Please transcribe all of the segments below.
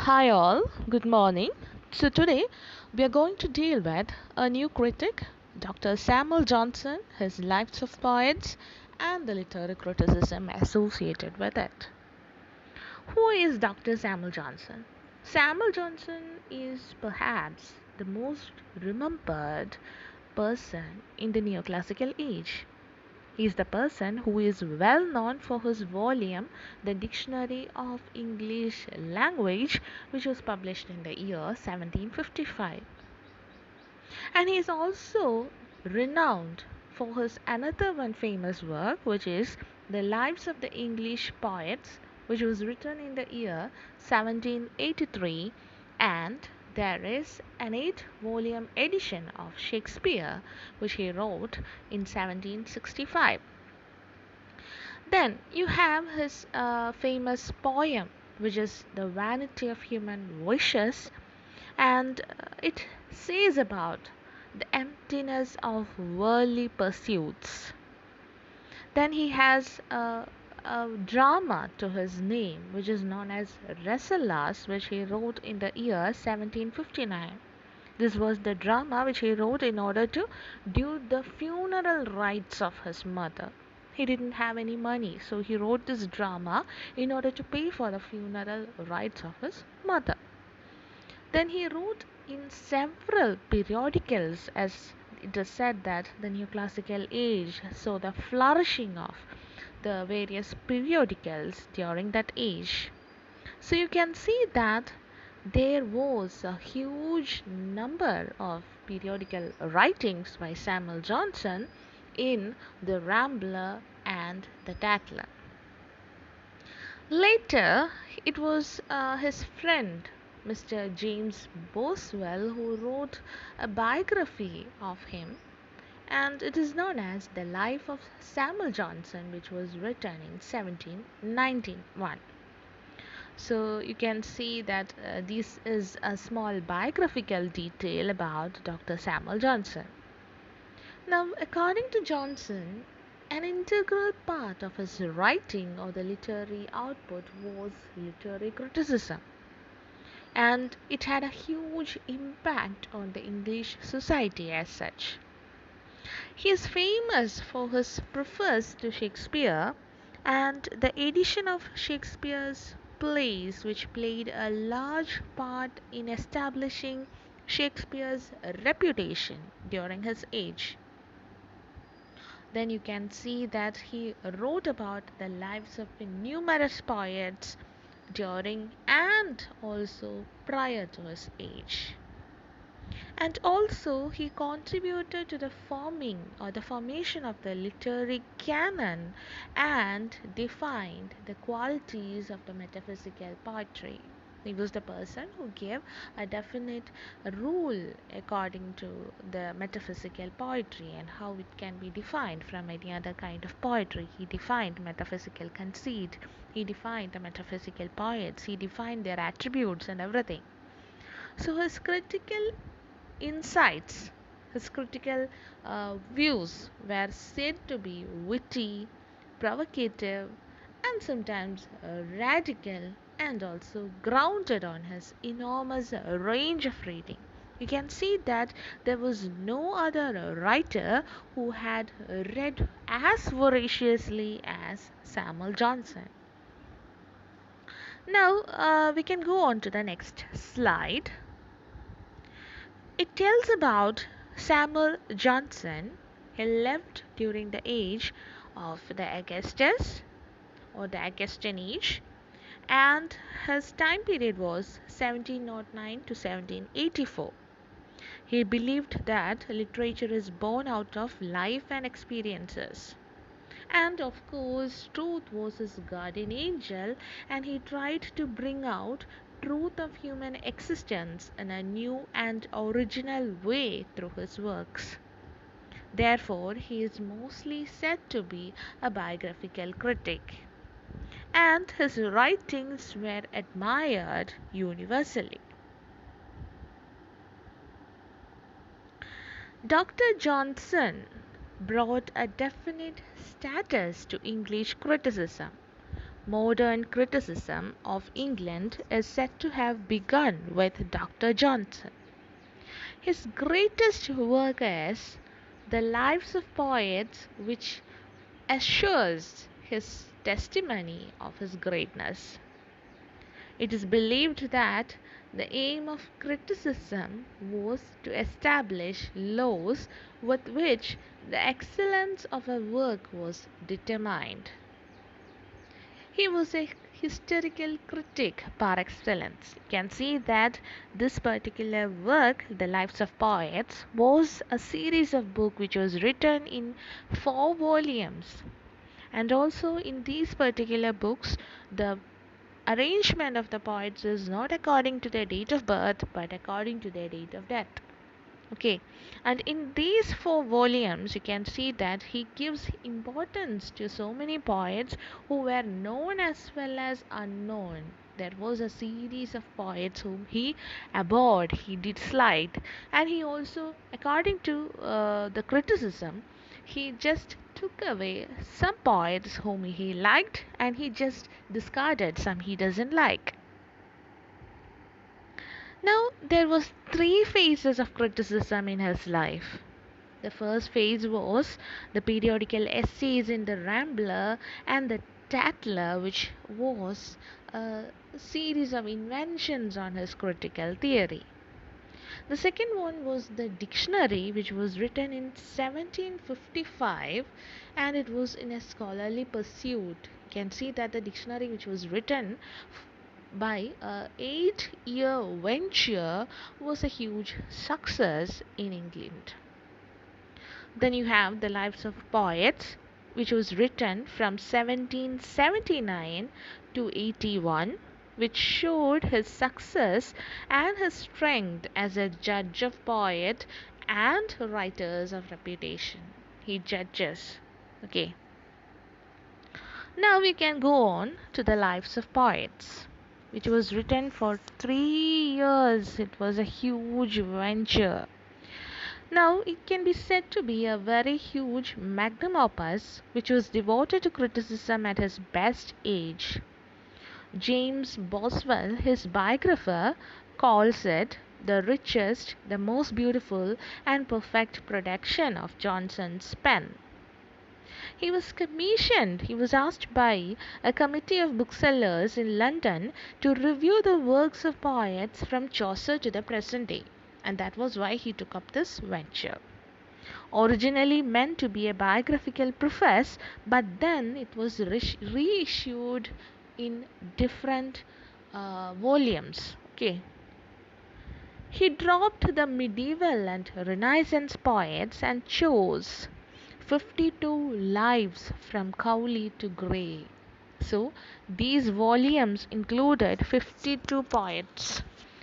Hi all, good morning. So today we are going to deal with a new critic, Dr. Samuel Johnson, his lives of poets, and the literary criticism associated with it. Who is Dr. Samuel Johnson? Samuel Johnson is perhaps the most remembered person in the neoclassical age. He is the person who is well known for his volume, The Dictionary of English Language, which was published in the year 1755. And he is also renowned for his another one famous work, which is The Lives of the English Poets, which was written in the year 1783, and there is an 8-volume edition of Shakespeare which he wrote in 1765. Then you have his famous poem, which is The Vanity of Human Wishes, and it says about the emptiness of worldly pursuits. Then he has a drama to his name, which is known as Rasselas, which he wrote in the year 1759. This was the drama which he wrote in order to do the funeral rites of his mother. He didn't have any money, so he wrote this drama in order to pay for the funeral rites of his mother. Then he wrote in several periodicals, as it is said that the neoclassical age saw the flourishing of the various periodicals during that age. So you can see that there was a huge number of periodical writings by Samuel Johnson in the Rambler and the Tatler. Later, it was his friend Mr. James Boswell who wrote a biography of him, and it is known as The Life of Samuel Johnson, which was written in 1791. So you can see that this is a small biographical detail about Dr. Samuel Johnson. Now, according to Johnson, an integral part of his writing or the literary output was literary criticism, and it had a huge impact on the English society as such. He is famous for his preface to Shakespeare and the edition of Shakespeare's plays, which played a large part in establishing Shakespeare's reputation during his age. Then you can see that he wrote about the lives of numerous poets during and also prior to his age. And also he contributed to the forming or the formation of the literary canon and defined the qualities of the metaphysical poetry. He was the person who gave a definite rule according to the metaphysical poetry and how it can be defined from any other kind of poetry. He defined metaphysical conceit, he defined the metaphysical poets, he defined their attributes and everything. So his critical insights, his critical views were said to be witty, provocative, and sometimes radical, and also grounded on his enormous range of reading. You can see that there was no other writer who had read as voraciously as Samuel Johnson. Now we can go on to the next slide. It tells about Samuel Johnson. He lived during the age of the Augustus or the Augustan age, and his time period was 1709 to 1784. He believed that literature is born out of life and experiences. And of course, truth was his guardian angel, and he tried to bring out truth of human existence in a new and original way through his works. Therefore, he is mostly said to be a biographical critic, and his writings were admired universally. Dr. Johnson brought a definite status to English criticism. Modern criticism of England is said to have begun with Dr. Johnson. His greatest work is The Lives of Poets, which assures his testimony of his greatness. It is believed that the aim of criticism was to establish laws with which the excellence of a work was determined. He was a historical critic par excellence. You can see that this particular work, The Lives of Poets, was a series of book which was written in 4 volumes. And also in these particular books, the arrangement of the poets is not according to their date of birth but according to their date of death. Okay, and in these 4 volumes, you can see that he gives importance to so many poets who were known as well as unknown. There was a series of poets whom he abhorred, he disliked, and he also, according to the criticism, he just took away some poets whom he liked and he just discarded some he doesn't like. Now, there was 3 phases of criticism in his life. The first phase was the periodical essays in the Rambler and the Tatler, which was a series of inventions on his critical theory. The second one was the dictionary, which was written in 1755 and it was in a scholarly pursuit. You can see that the dictionary, which was written by a 8-year venture, was a huge success in England. Then you have The Lives of Poets, which was written from 1779 to 81, which showed his success and his strength as a judge of poets and writers of reputation. He judges. Okay. Now we can go on to The Lives of Poets, which was written for 3 years. It was a huge venture. Now, it can be said to be a very huge magnum opus which was devoted to criticism at his best age. James Boswell, his biographer, calls it the richest, the most beautiful, and perfect production of Johnson's pen. He was asked by a committee of booksellers in London to review the works of poets from Chaucer to the present day, and that was why he took up this venture. Originally meant to be a biographical preface, but then it was reissued in different volumes. Okay. He dropped the medieval and Renaissance poets and chose 52 lives from Cowley to Gray. So these volumes included 52 poets.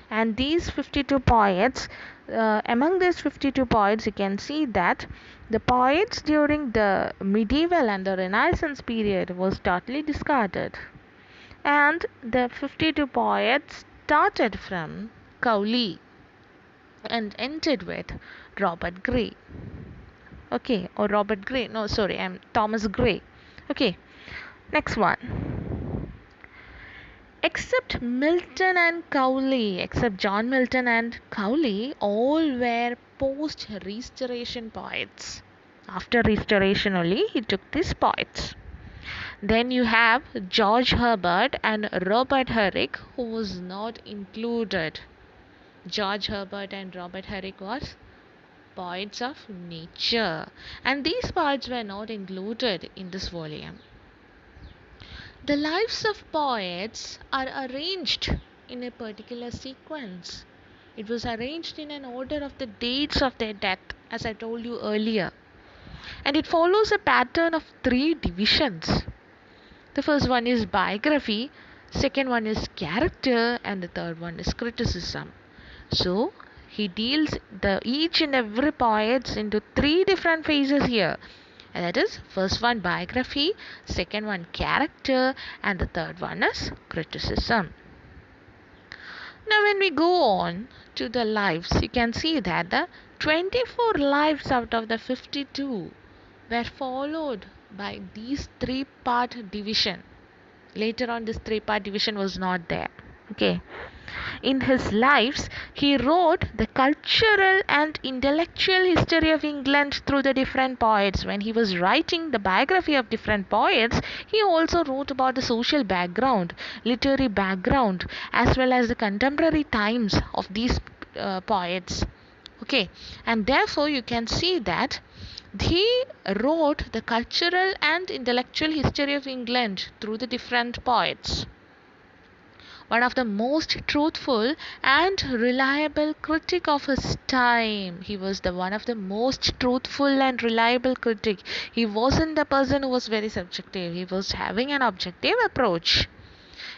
And these 52 poets, among these 52 poets, you can see that the poets during the medieval and the Renaissance period was totally discarded. And the 52 poets started from Cowley and ended with Robert Gray. Okay, or Robert Gray. No, sorry, I'm Thomas Gray. Okay, next one. Except Milton and Cowley, except John Milton and Cowley, all were post Restoration poets. After Restoration only, he took these poets. Then you have George Herbert and Robert Herrick, who was not included. George Herbert and Robert Herrick was poets of nature, and these poets were not included in this volume. The lives of poets are arranged in a particular sequence. It was arranged in an order of the dates of their death, as I told you earlier, and it follows a pattern of 3 divisions. The first one is biography, second one is character, and the third one is criticism. So he deals the each and every poets into 3 different phases here. And that is first one biography, second one character, and the third one is criticism. Now when we go on to the lives, you can see that the 24 lives out of the 52 were followed by these 3-part division. Later on, this three-part division was not there. Okay. In his lives, he wrote the cultural and intellectual history of England through the different poets. When he was writing the biography of different poets, he also wrote about the social background, literary background, as well as the contemporary times of these poets. Okay, and therefore you can see that he wrote the cultural and intellectual history of England through the different poets. One of the most truthful and reliable critic of his time. He was the one of the most truthful and reliable critic. He wasn't the person who was very subjective. He was having an objective approach.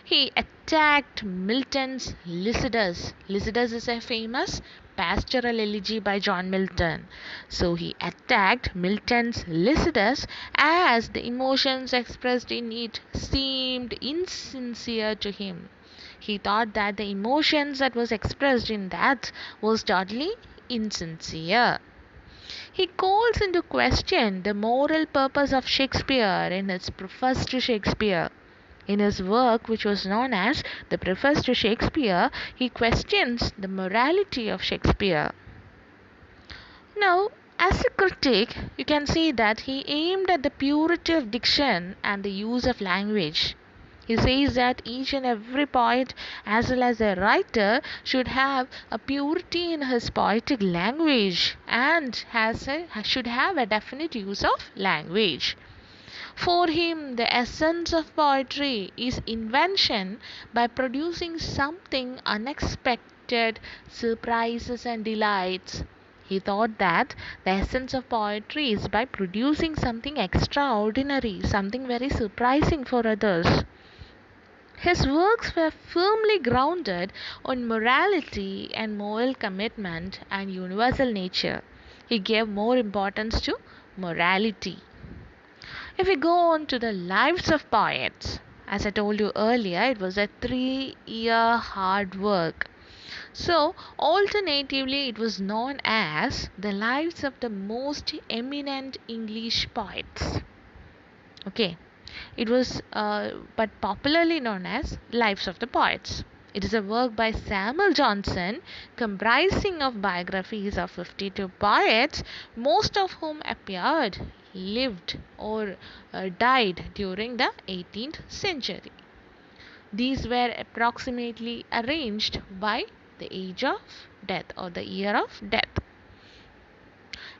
He attacked Milton's Lycidas. Lycidas is a famous pastoral elegy by John Milton. So he attacked Milton's Lycidas as the emotions expressed in it seemed insincere to him. He thought that the emotions that was expressed in that was totally insincere. He calls into question the moral purpose of Shakespeare in his preface to Shakespeare. In his work, which was known as the Preface to Shakespeare, he questions the morality of Shakespeare. Now, as a critic, you can see that he aimed at the purity of diction and the use of language. He says that each and every poet, as well as a writer, should have a purity in his poetic language and should have a definite use of language. For him, the essence of poetry is invention by producing something unexpected, surprises and delights. He thought that the essence of poetry is by producing something extraordinary, something very surprising for others. His works were firmly grounded on morality and moral commitment and universal nature. He gave more importance to morality. If we go on to the lives of poets, as I told you earlier, it was a 3-year hard work. So, alternatively, it was known as the lives of the most eminent English poets. Okay, it was but popularly known as Lives of the Poets. It is a work by Samuel Johnson comprising of biographies of 52 poets, most of whom appeared, lived, or died during the 18th century. These were approximately arranged by the age of death or the year of death.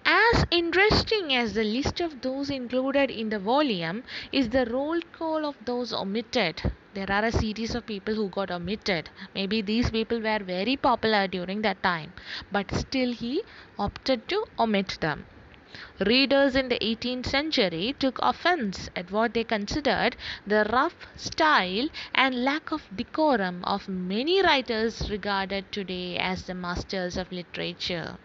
As interesting as the list of those included in the volume is the roll call of those omitted. There are a series of people who got omitted. Maybe these people were very popular during that time, but still he opted to omit them. Readers in the 18th century took offense at what they considered the rough style and lack of decorum of many writers regarded today as the masters of literature.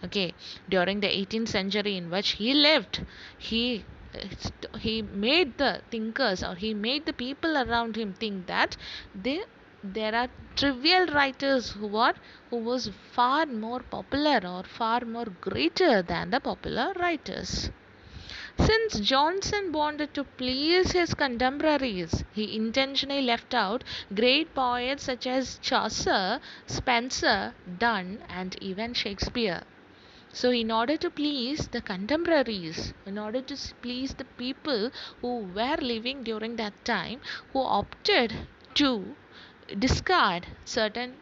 Okay, during the 18th century in which he lived, he made the thinkers, or he made the people around him think that they there are trivial writers who was far more popular or far more greater than the popular writers. Since Johnson wanted to please his contemporaries, he intentionally left out great poets such as Chaucer, Spenser, Donne, and even Shakespeare. So, in order to please the contemporaries, in order to please the people who were living during that time, who opted to discard certain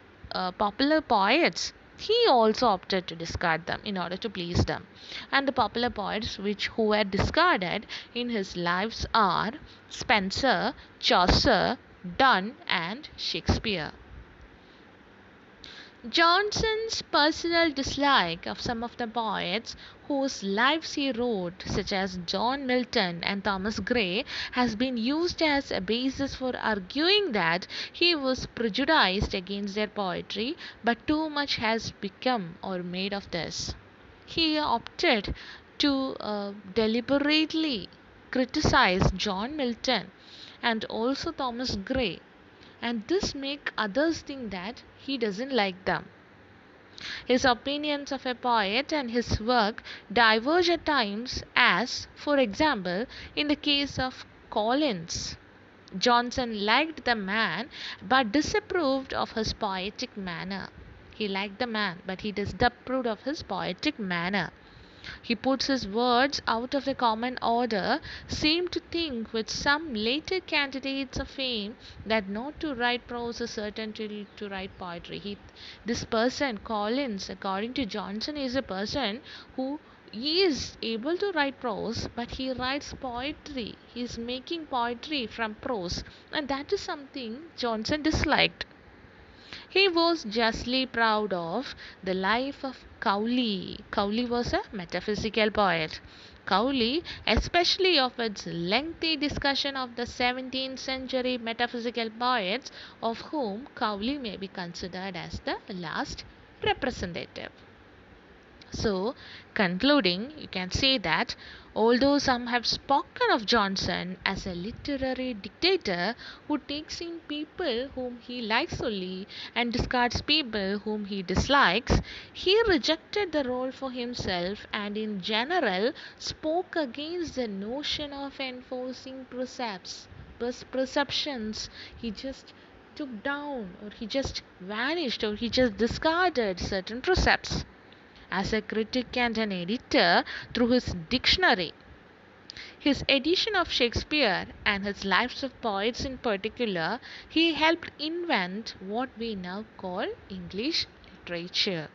popular poets, he also opted to discard them in order to please them. And the popular poets who were discarded in his lives are Spenser, Chaucer, Donne, and Shakespeare. Johnson's personal dislike of some of the poets whose lives he wrote, such as John Milton and Thomas Gray, has been used as a basis for arguing that he was prejudiced against their poetry, but too much has become or made of this. He opted to deliberately criticize John Milton and also Thomas Gray, and this make others think that he doesn't like them. His opinions of a poet and his work diverge at times, as, for example, in the case of Collins. Johnson liked the man but disapproved of his poetic manner. He liked the man, but he disapproved of his poetic manner. He puts his words out of a common order, seemed to think with some later candidates of fame that not to write prose is certain to write poetry. This person, Collins, according to Johnson, is a person who is able to write prose, but he writes poetry. He is making poetry from prose, and that is something Johnson disliked. He was justly proud of the life of Cowley. Cowley was a metaphysical poet. Cowley, especially of its lengthy discussion of the 17th century metaphysical poets, of whom Cowley may be considered as the last representative. So, concluding, you can say that although some have spoken of Johnson as a literary dictator who takes in people whom he likes only and discards people whom he dislikes, he rejected the role for himself and in general spoke against the notion of enforcing perceptions. He just took down, or he just vanished, or he just discarded certain precepts. As a critic and an editor, through his dictionary, his edition of Shakespeare, and his lives of poets in particular, he helped invent what we now call English literature.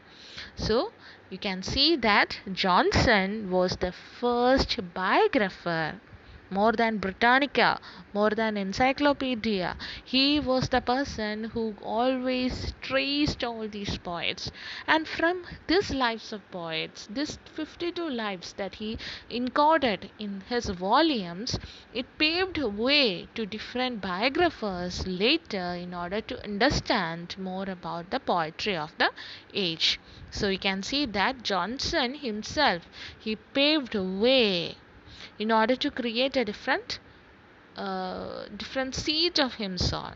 So, you can see that Johnson was the first biographer, more than Britannica, more than encyclopedia. He was the person who always traced all these poets. And from these lives of poets, this 52 lives that he encoded in his volumes, it paved way to different biographers later in order to understand more about the poetry of the age. So you can see that Johnson himself, he paved way in order to create a different seat of his own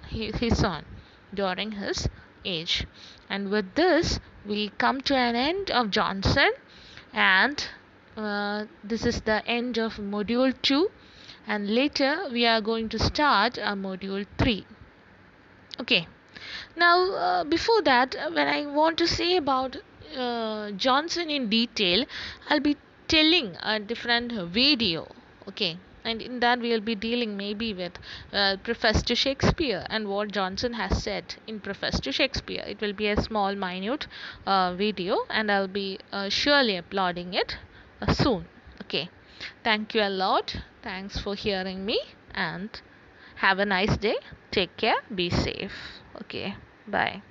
during his age. And with this, we come to an end of Johnson, and this is the end of module 2, and later we are going to start module 3. Okay, now before that, when I want to say about Johnson in detail, I'll be telling a different video. Okay, and in that we'll be dealing maybe with Preface to Shakespeare and what Johnson has said in Preface to Shakespeare. It will be a small minute video, and I'll be surely uploading it soon. Okay, thank you a lot. Thanks for hearing me, and have a nice day. Take care. Be safe. Okay, bye.